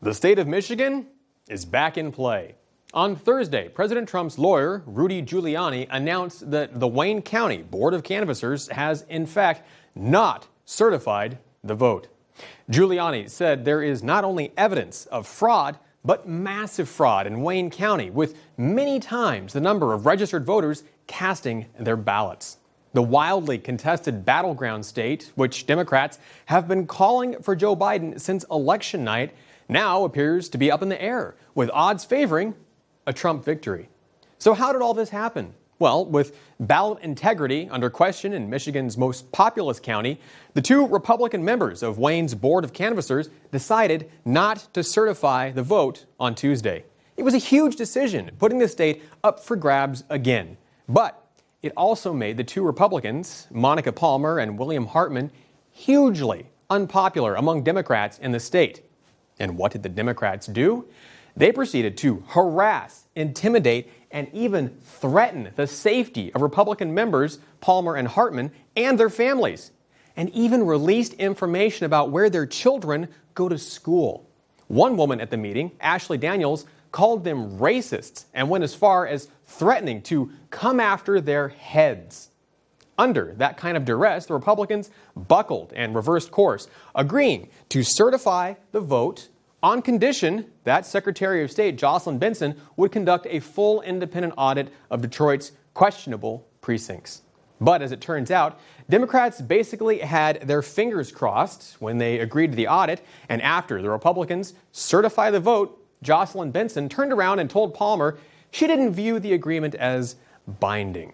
The state of Michigan is back in play. On Thursday, President Trump's lawyer, Rudy Giuliani, announced that the Wayne County Board of Canvassers has, in fact, not certified the vote. Giuliani said there is not only evidence of fraud, but massive fraud in Wayne County, with many times the number of registered voters casting their ballots. The wildly contested battleground state, which Democrats have been calling for Joe Biden since election night, now appears to be up in the air, with odds favoring a Trump victory. So how did all this happen? Well, with ballot integrity under question in Michigan's most populous county, the two Republican members of Wayne's Board of Canvassers decided not to certify the vote on Tuesday. It was a huge decision, putting the state up for grabs again. But it also made the two Republicans, Monica Palmer and William Hartman, hugely unpopular among Democrats in the state. And what did the Democrats do? They proceeded to harass, intimidate, and even threaten the safety of Republican members, Palmer and Hartman, and their families, and even released information about where their children go to school. One woman at the meeting, Ashley Daniels, called them racists and went as far as threatening to come after their heads. Under that kind of duress, the Republicans buckled and reversed course, agreeing to certify the vote on condition that Secretary of State Jocelyn Benson would conduct a full independent audit of Detroit's questionable precincts. But as it turns out, Democrats basically had their fingers crossed when they agreed to the audit, and after the Republicans certified the vote, Jocelyn Benson turned around and told Palmer she didn't view the agreement as binding.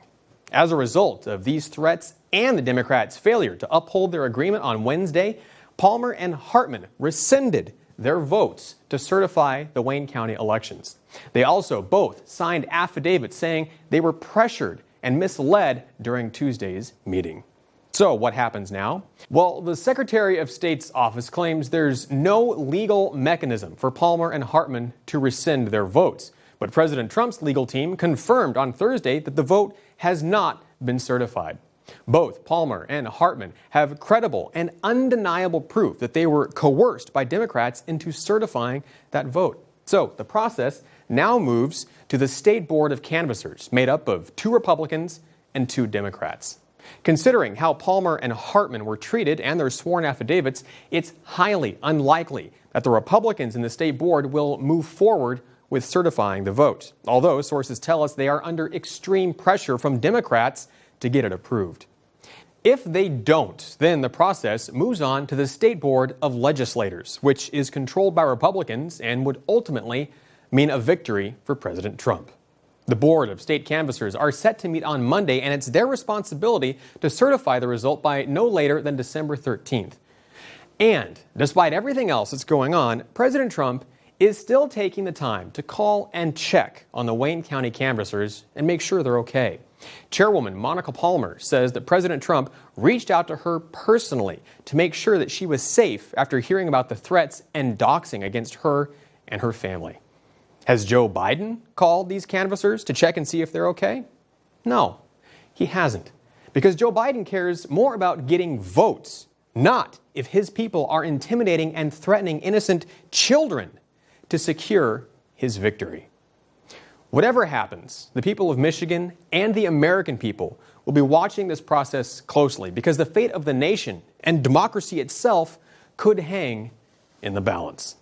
As a result of these threats and the Democrats' failure to uphold their agreement on Wednesday, Palmer and Hartman rescinded their votes to certify the Wayne County elections. They also both signed affidavits saying they were pressured and misled during Tuesday's meeting. So what happens now? Well, the Secretary of State's office claims there's no legal mechanism for Palmer and Hartman to rescind their votes. But President Trump's legal team confirmed on Thursday that the vote has not been certified. Both Palmer and Hartman have credible and undeniable proof that they were coerced by Democrats into certifying that vote. So the process now moves to the State Board of Canvassers, made up of two Republicans and two Democrats. Considering how Palmer and Hartman were treated and their sworn affidavits, it's highly unlikely that the Republicans in the State Board will move forward with certifying the vote, although sources tell us they are under extreme pressure from Democrats to get it approved. If they don't, then the process moves on to the State Board of Legislators, which is controlled by Republicans and would ultimately mean a victory for President Trump. The Board of State Canvassers are set to meet on Monday, and it's their responsibility to certify the result by no later than December 13th. And despite everything else that's going on, President Trump is still taking the time to call and check on the Wayne County canvassers and make sure they're okay. Chairwoman Monica Palmer says that President Trump reached out to her personally to make sure that she was safe after hearing about the threats and doxing against her and her family. Has Joe Biden called these canvassers to check and see if they're okay? No, he hasn't. Because Joe Biden cares more about getting votes, not if his people are intimidating and threatening innocent children to secure his victory. Whatever happens, the people of Michigan and the American people will be watching this process closely because the fate of the nation and democracy itself could hang in the balance.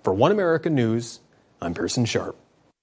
For One America News, I'm Pearson Sharp.